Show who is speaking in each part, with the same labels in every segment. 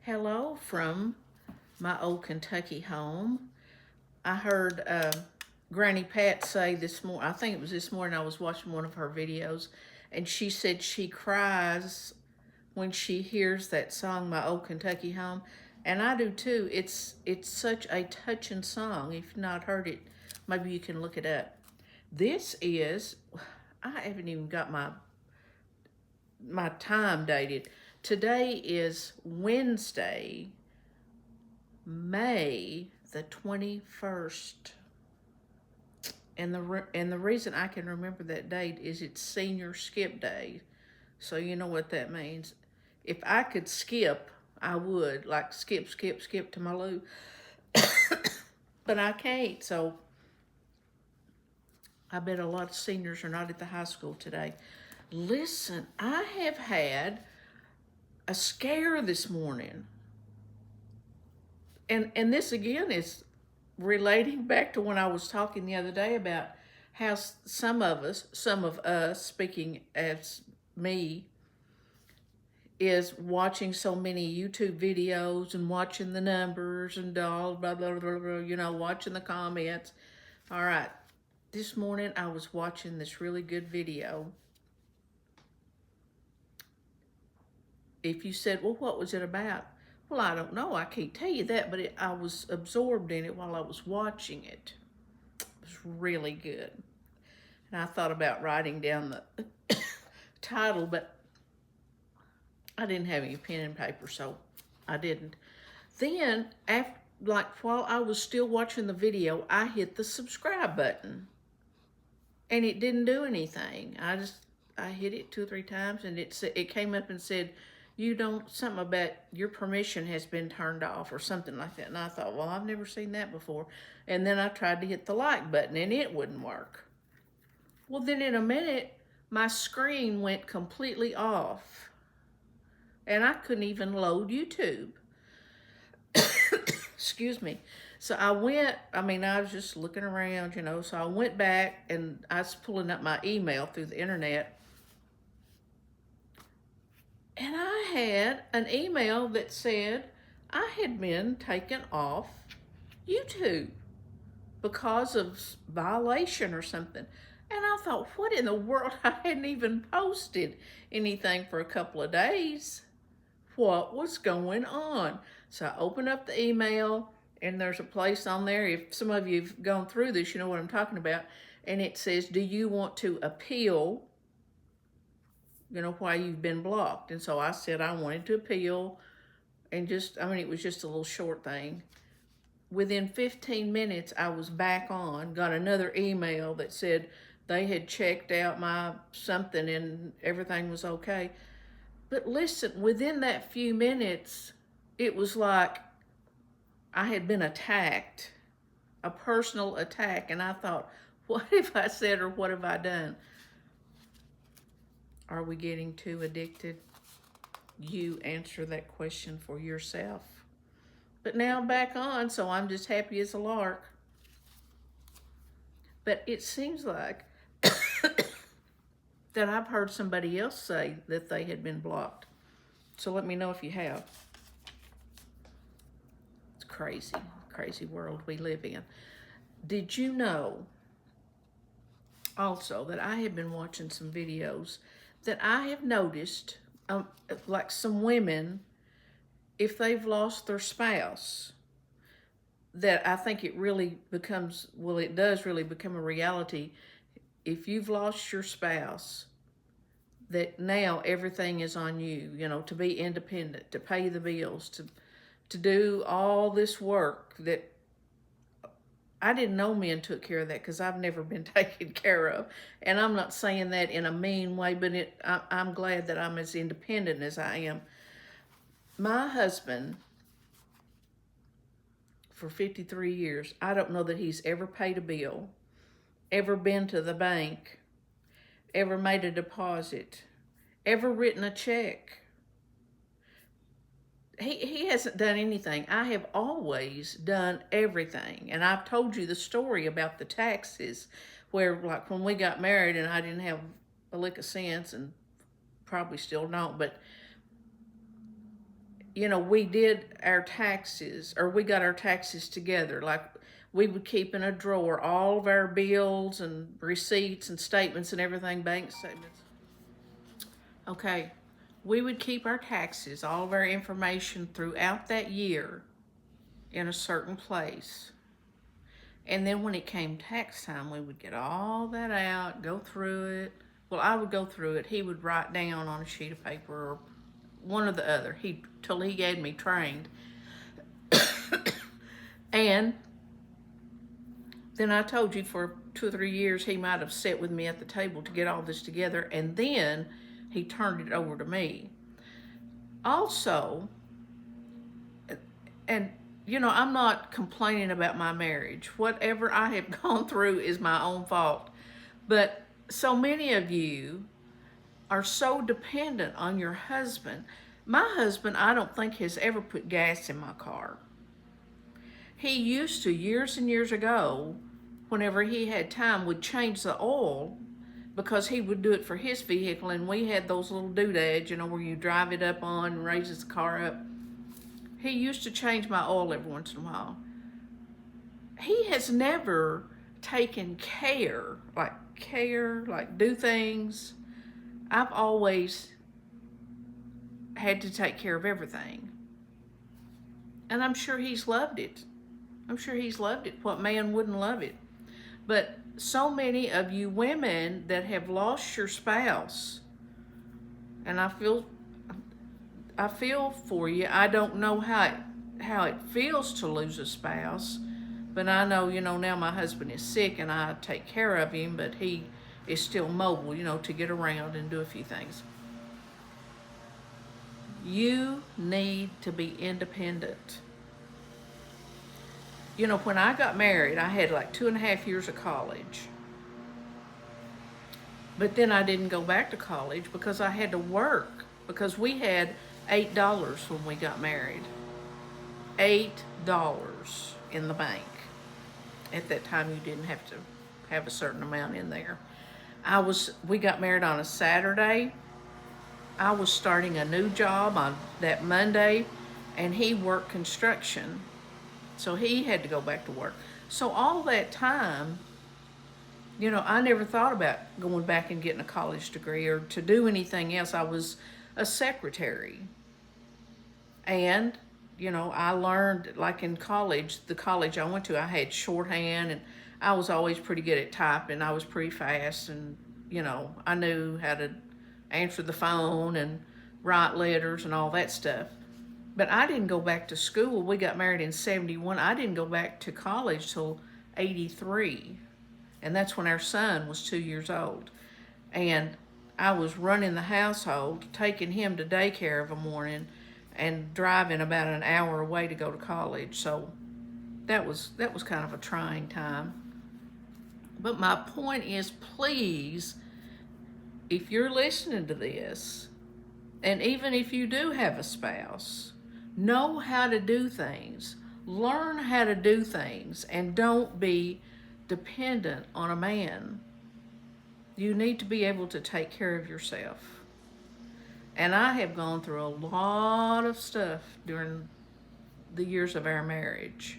Speaker 1: Hello from my old Kentucky home. I heard Granny Pat say this morning, I think it was this morning, I was watching one of her videos, and she said she cries when she hears that song, My Old Kentucky Home. And I do too. It's such a touching song. If you've not heard it, maybe you can look it up. This is, I haven't even got my time dated. Today is Wednesday, May the 21st. And the reason I can remember that date is it's senior skip day. So you know what that means. If I could skip, I would, like skip to my loo. But I can't, so I bet a lot of seniors are not at the high school today. Listen, I have had a scare this morning. And this again is relating back to when I was talking the other day about how some of us, speaking as me, is watching so many YouTube videos and watching the numbers and all, blah, blah, blah, blah, watching the comments. All right, this morning I was watching this really good video. If you said, well, what was it about? Well, I don't know. I can't tell you that, but I was absorbed in it while I was watching it. It was really good. And I thought about writing down the title, but I didn't have any pen and paper, so I didn't. Then, while I was still watching the video, I hit the subscribe button. And it didn't do anything. I hit it 2 or 3 times, and it came up and said, something about your permission has been turned off or something like that. And I thought, well, I've never seen that before. And then I tried to hit the like button and it wouldn't work. Well, then in a minute, my screen went completely off and I couldn't even load YouTube. Excuse me. So I was just looking around, so I went back and I was pulling up my email through the internet. And I had an email that said I had been taken off YouTube because of violation or something. And I thought, what in the world? I hadn't even posted anything for a couple of days. What was going on? So I opened up the email, and there's a place on there. If some of you have gone through this, you know what I'm talking about. And it says, do you want to appeal why you've been blocked? And so I said I wanted to appeal, and it was just a little short thing. Within 15 minutes, I was back on, got another email that said they had checked out my something and everything was okay. But listen, within that few minutes, it was like I had been attacked, a personal attack, and I thought, what have I said or what have I done? Are we getting too addicted? You answer that question for yourself. But now I'm back on, so I'm just happy as a lark. But it seems like that I've heard somebody else say that they had been blocked. So let me know if you have. It's crazy world we live in. Did you know also that I have been watching some videos that I have noticed, like some women, if they've lost their spouse, that I think it really becomes, it does really become a reality. If you've lost your spouse, that now everything is on you, to be independent, to pay the bills, to do all this work that I didn't know men took care of that because I've never been taken care of. And I'm not saying that in a mean way, but I'm glad that I'm as independent as I am. My husband, for 53 years, I don't know that he's ever paid a bill, ever been to the bank, ever made a deposit, ever written a check. He hasn't done anything. I have always done everything. And I've told you the story about the taxes where, like, when we got married and I didn't have a lick of sense and probably still don't, but you know, we did our taxes, or we got our taxes together. Like, we would keep in a drawer all of our bills and receipts and statements and everything, bank statements. Okay, we would keep our taxes, all of our information throughout that year in a certain place. And then when it came tax time, we would get all that out, go through it. Well, I would go through it. He would write down on a sheet of paper, or one or the other, till he had me trained. And then I told you, for 2 or 3 years, he might have sat with me at the table to get all this together, and then he turned it over to me. Also, and you know, I'm not complaining about my marriage. Whatever I have gone through is my own fault. But so many of you are so dependent on your husband. My husband, I don't think, has ever put gas in my car. He used to, years and years ago, whenever he had time, would change the oil, because he would do it for his vehicle, and we had those little doodads, you know, where you drive it up on and raises the car up. He used to change my oil every once in a while. He has never taken care, like do things. I've always had to take care of everything. And I'm sure he's loved it. I'm sure he's loved it. What man wouldn't love it? But so many of you women that have lost your spouse, and I feel for you. I don't know how it feels to lose a spouse, but I know, you know, now my husband is sick and I take care of him, but he is still mobile, you know, to get around and do a few things. You need to be independent. You know, when I got married, I had like 2.5 years of college. But then I didn't go back to college because I had to work, because we had $8 when we got married. $8 in the bank. At that time, you didn't have to have a certain amount in there. We got married on a Saturday. I was starting a new job on that Monday, and he worked construction, so he had to go back to work. So all that time, you know, I never thought about going back and getting a college degree or to do anything else. I was a secretary. And, you know, I learned, like in college, the college I went to, I had shorthand, and I was always pretty good at typing. I was pretty fast, and, you know, I knew how to answer the phone and write letters and all that stuff. But I didn't go back to school. We got married in 71. I didn't go back to college till 83. And that's when our son was 2 years old. And I was running the household, taking him to daycare of a morning, and driving about an hour away to go to college. So that was kind of a trying time. But my point is, please, if you're listening to this, and even if you do have a spouse, know how to do things. Learn how to do things, and don't be dependent on a man. You need to be able to take care of yourself. And I have gone through a lot of stuff during the years of our marriage.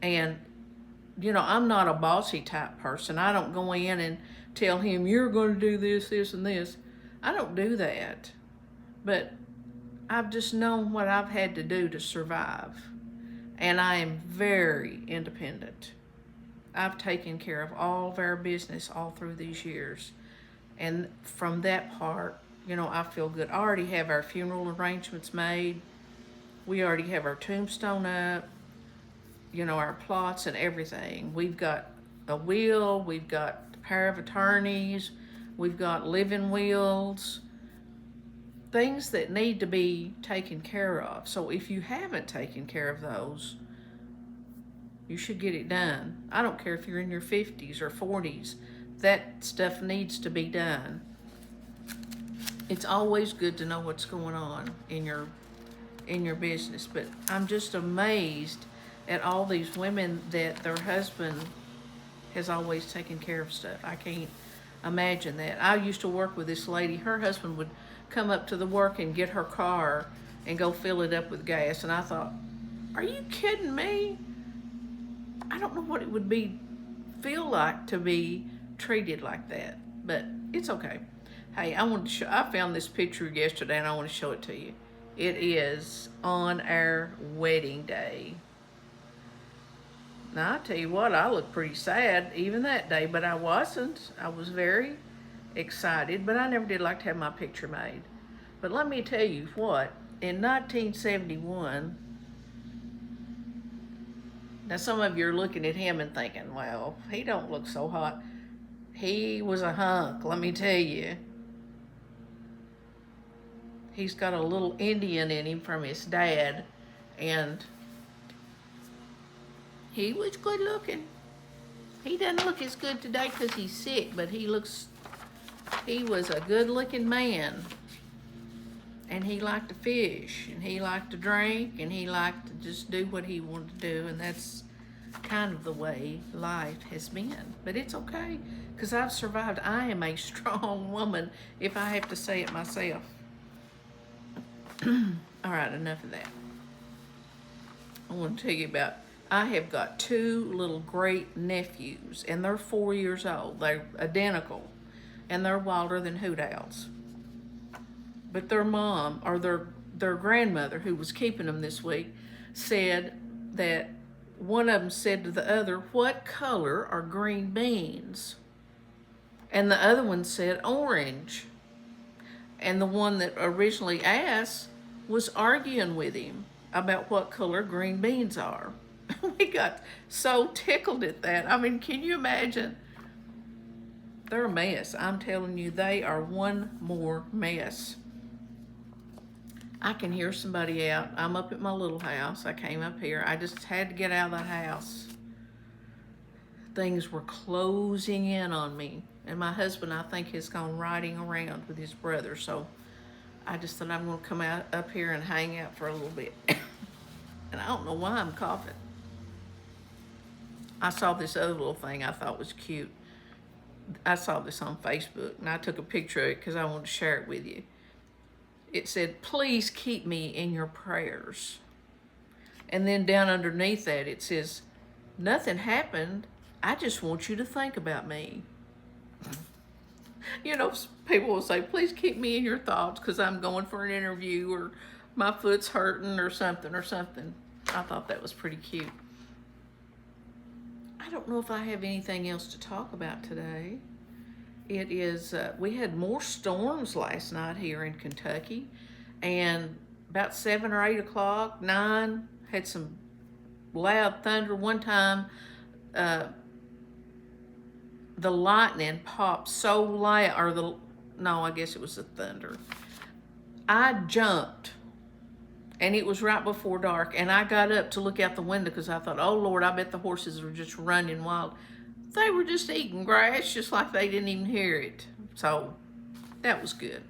Speaker 1: And, you know, I'm not a bossy type person. I don't go in and tell him, you're going to do this, this, and this. I don't do that. But I've just known what I've had to do to survive. And I am very independent. I've taken care of all of our business all through these years. And from that part, you know, I feel good. I already have our funeral arrangements made. We already have our tombstone up, you know, our plots and everything. We've got a will, we've got a power of attorneys, we've got living wills, things that need to be taken care of. So if you haven't taken care of those, you should get it done. I don't care if you're in your 50s or 40s. That stuff needs to be done. It's always good to know what's going on in your business, but I'm just amazed at all these women that their husband has always taken care of stuff. I can't imagine that. I used to work with this lady. Her husband would come up to the work and get her car and go fill it up with gas. And I thought, are you kidding me? I don't know what it would feel like to be treated like that, but it's okay. Hey, I found this picture yesterday and I want to show it to you. It is on our wedding day. Now, I tell you what, I looked pretty sad even that day, but I wasn't. I was very excited, but I never did like to have my picture made. But let me tell you what, in 1971, now some of you are looking at him and thinking, well, he don't look so hot. He was a hunk, let me tell you. He's got a little Indian in him from his dad, and he was good looking. He doesn't look as good today because he's sick, but he was a good looking man. And he liked to fish, and he liked to drink, and he liked to just do what he wanted to do, and that's kind of the way life has been. But it's okay, because I've survived. I am a strong woman, if I have to say it myself. All right, enough of that. I want to tell you about, I have got 2 little great nephews, and they're 4 years old. They're identical, and they're wilder than hoot owls. But their mom, or their grandmother, who was keeping them this week, said that one of them said to the other, "What color are green beans?" And the other one said orange. And the one that originally asked was arguing with him about what color green beans are. We got so tickled at that. I mean, can you imagine? They're a mess. I'm telling you, they are one more mess. I can hear somebody out. I'm up at my little house. I came up here. I just had to get out of the house. Things were closing in on me. And my husband, I think, has gone riding around with his brother. So I just thought I'm going to come out up here and hang out for a little bit. And I don't know why I'm coughing. I saw this other little thing I thought was cute. I saw this on Facebook, and I took a picture of it because I wanted to share it with you. It said, "Please keep me in your prayers." And then down underneath that, it says, "Nothing happened. I just want you to think about me." You know, people will say, "Please keep me in your thoughts because I'm going for an interview," or "my foot's hurting," or something, or something. I thought that was pretty cute. I don't know if I have anything else to talk about today. It is, we had more storms last night here in Kentucky, and about 7 or 8 o'clock, 9, had some loud thunder. One time, the lightning popped so loud, or no, I guess it was the thunder. I jumped, and it was right before dark, and I got up to look out the window because I thought, oh Lord, I bet the horses were just running wild. They were just eating grass just like they didn't even hear it. So that was good.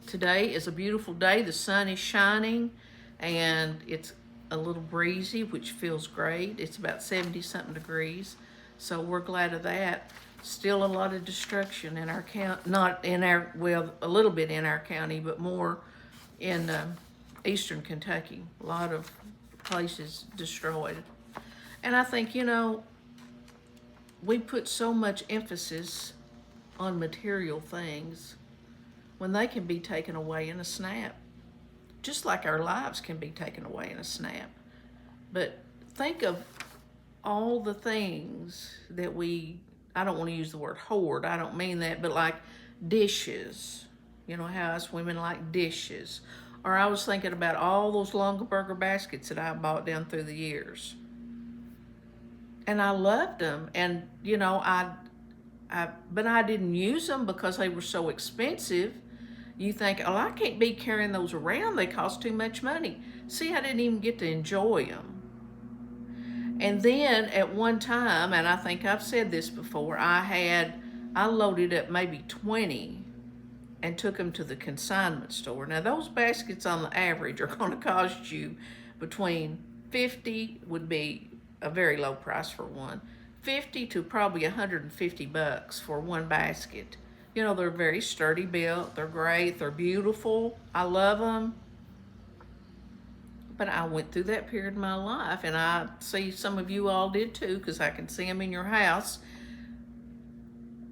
Speaker 1: Today is a beautiful day. The sun is shining, and it's a little breezy, which feels great. It's about 70-something degrees, so we're glad of that. Still a lot of destruction in our county, not in our, well, a little bit in our county, but more in eastern Kentucky. A lot of places destroyed. And I think, you know, we put so much emphasis on material things when they can be taken away in a snap. Just like our lives can be taken away in a snap. But think of all the things that I don't want to use the word hoard, I don't mean that, but like dishes. You know how us women like dishes. Or I was thinking about all those Longaberger baskets that I bought down through the years. And I loved them, and you know, but I didn't use them because they were so expensive. You think, oh, I can't be carrying those around. They cost too much money. See, I didn't even get to enjoy them. And then at one time, and I think I've said this before, I loaded up maybe 20 and took them to the consignment store. Now, those baskets on the average are going to cost you between 50 would be a very low price for one, 50 to probably $150 for one basket. You know, they're very sturdy built, they're great, they're beautiful, I love them. But I went through that period of my life, and I see some of you all did too, because I can see them in your house.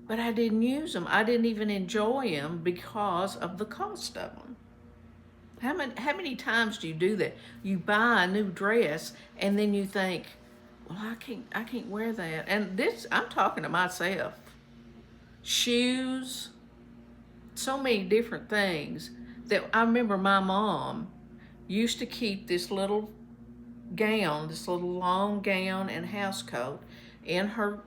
Speaker 1: But I didn't use them. I didn't even enjoy them because of the cost of them. How many times do you do that? You buy a new dress and then you think, well, I can't wear that. And this, I'm talking to myself. Shoes, so many different things that I remember my mom used to keep this little gown, this little long gown and house coat in her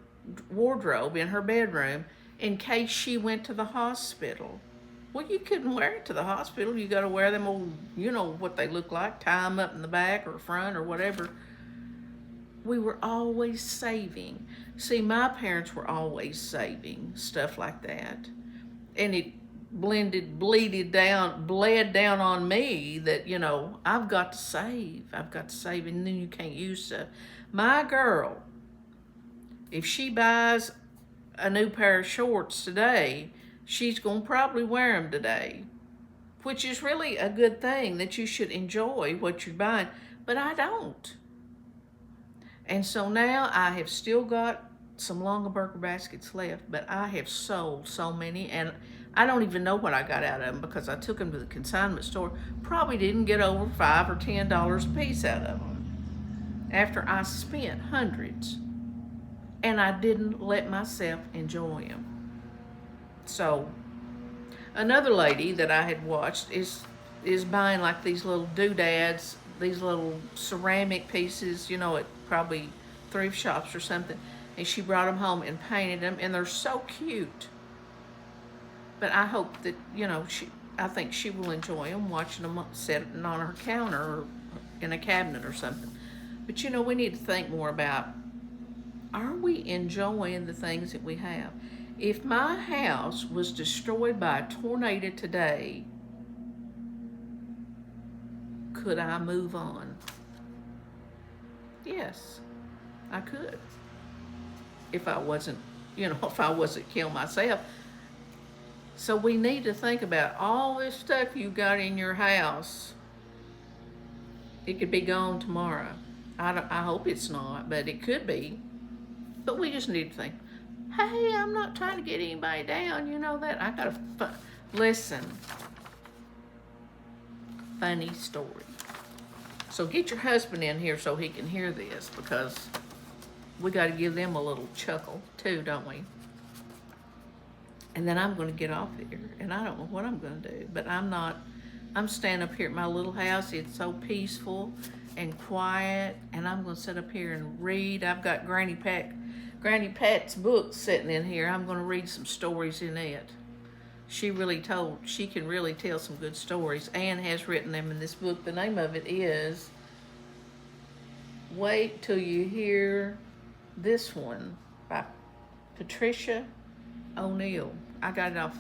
Speaker 1: wardrobe in her bedroom in case she went to the hospital. Well, you couldn't wear it to the hospital. You got to wear them old, you know what they look like, tie them up in the back or front or whatever. We were always saving. See, my parents were always saving stuff like that. And it bled down on me that, you know, I've got to save, and then you can't use stuff. My girl, if she buys a new pair of shorts today, she's going to probably wear them today, which is really a good thing, that you should enjoy what you're buying, but I don't. And so now I have still got some Longaberger baskets left, but I have sold so many, and I don't even know what I got out of them because I took them to the consignment store. Probably didn't get over $5 or $10 a piece out of them after I spent hundreds, and I didn't let myself enjoy them. So another lady that I had watched is buying like these little doodads, these little ceramic pieces, you know, at probably thrift shops or something, and she brought them home and painted them, and they're so cute. But I hope that, you know, I think she will enjoy them, watching them sitting on her counter or in a cabinet or something. But, you know, we need to think more about, are we enjoying the things that we have? If my house was destroyed by a tornado today, could I move on? Yes, I could. If I wasn't, you know, if I wasn't killed myself. So we need to think about all this stuff you got in your house. It could be gone tomorrow. I hope it's not, but it could be. But we just need to think, hey, I'm not trying to get anybody down. You know that? I got a listen. Funny story. So get your husband in here so he can hear this, because we got to give them a little chuckle too, don't we? And then I'm going to get off here, and I don't know what I'm going to do, but I'm standing up here at my little house. It's so peaceful and quiet, and I'm going to sit up here and read. I've got Granny Pat's book sitting in here. I'm going to read some stories in it. She can really tell some good stories. Anne has written them in this book. The name of it is Wait Till You Hear This One by Patricia O'Neill. I got it off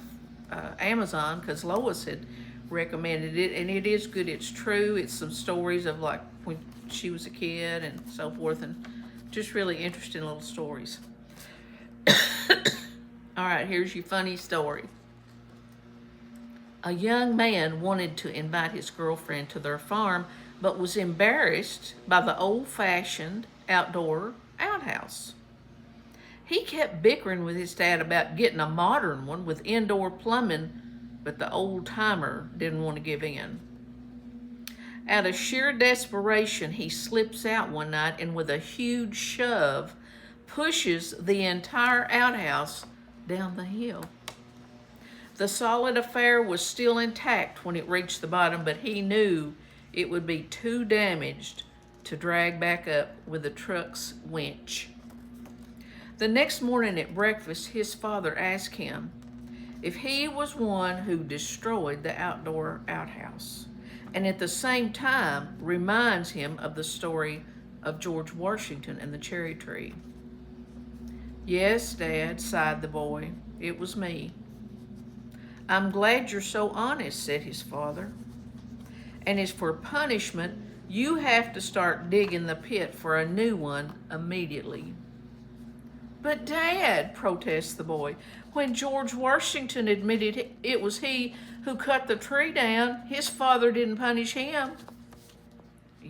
Speaker 1: Amazon because Lois had recommended it, and it is good. It's true. It's some stories of like when she was a kid and so forth, and just really interesting little stories. All right, here's your funny story. A young man wanted to invite his girlfriend to their farm, but was embarrassed by the old-fashioned outdoor outhouse. He kept bickering with his dad about getting a modern one with indoor plumbing, but the old-timer didn't want to give in. Out of sheer desperation, he slips out one night and with a huge shove, pushes the entire outhouse down the hill. The solid affair was still intact when it reached the bottom, but he knew it would be too damaged to drag back up with the truck's winch. The next morning at breakfast, his father asked him if he was one who destroyed the outdoor outhouse, and at the same time reminds him of the story of George Washington and the cherry tree. "Yes, Dad," sighed the boy, "it was me." "I'm glad you're so honest," said his father. "And as for punishment, you have to start digging the pit for a new one immediately." "But Dad," protests the boy, "when George Washington admitted it was he who cut the tree down, his father didn't punish him."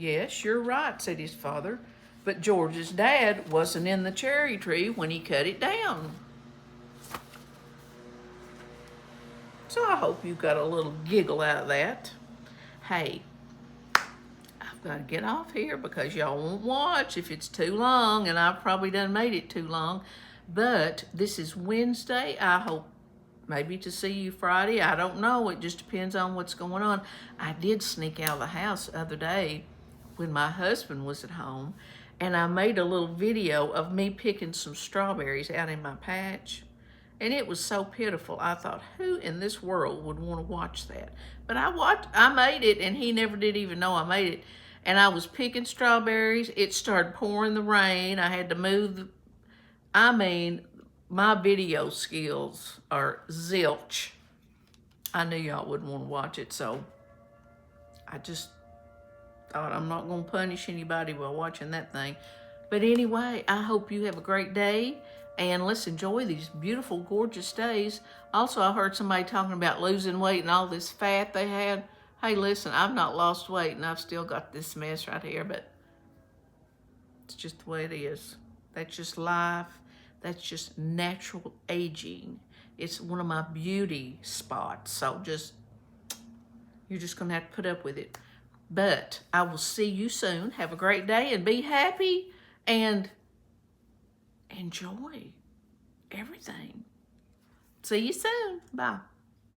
Speaker 1: Yes, you're right, said his father. But George's dad wasn't in the cherry tree when he cut it down. So I hope you got a little giggle out of that. Hey, I've got to get off here because y'all won't watch if it's too long, and I've probably done made it too long. But this is Wednesday. I hope maybe to see you Friday. I don't know. It just depends on what's going on. I did sneak out of the house the other day when my husband was at home, and I made a little video of me picking some strawberries out in my patch. And it was so pitiful. I thought, who in this world would want to watch that? But I made it, and he never did even know I made it. And I was picking strawberries. It started pouring the rain. I had to move. My video skills are zilch. I knew y'all wouldn't want to watch it, so I just thought I'm not going to punish anybody by watching that thing. But anyway, I hope you have a great day, and let's enjoy these beautiful, gorgeous days. Also, I heard somebody talking about losing weight and all this fat they had. Hey, listen, I've not lost weight, and I've still got this mess right here, but it's just the way it is. That's just life. That's just natural aging. It's one of my beauty spots, so you're just going to have to put up with it. But I will see you soon. Have a great day and be happy and enjoy everything. See you soon. Bye.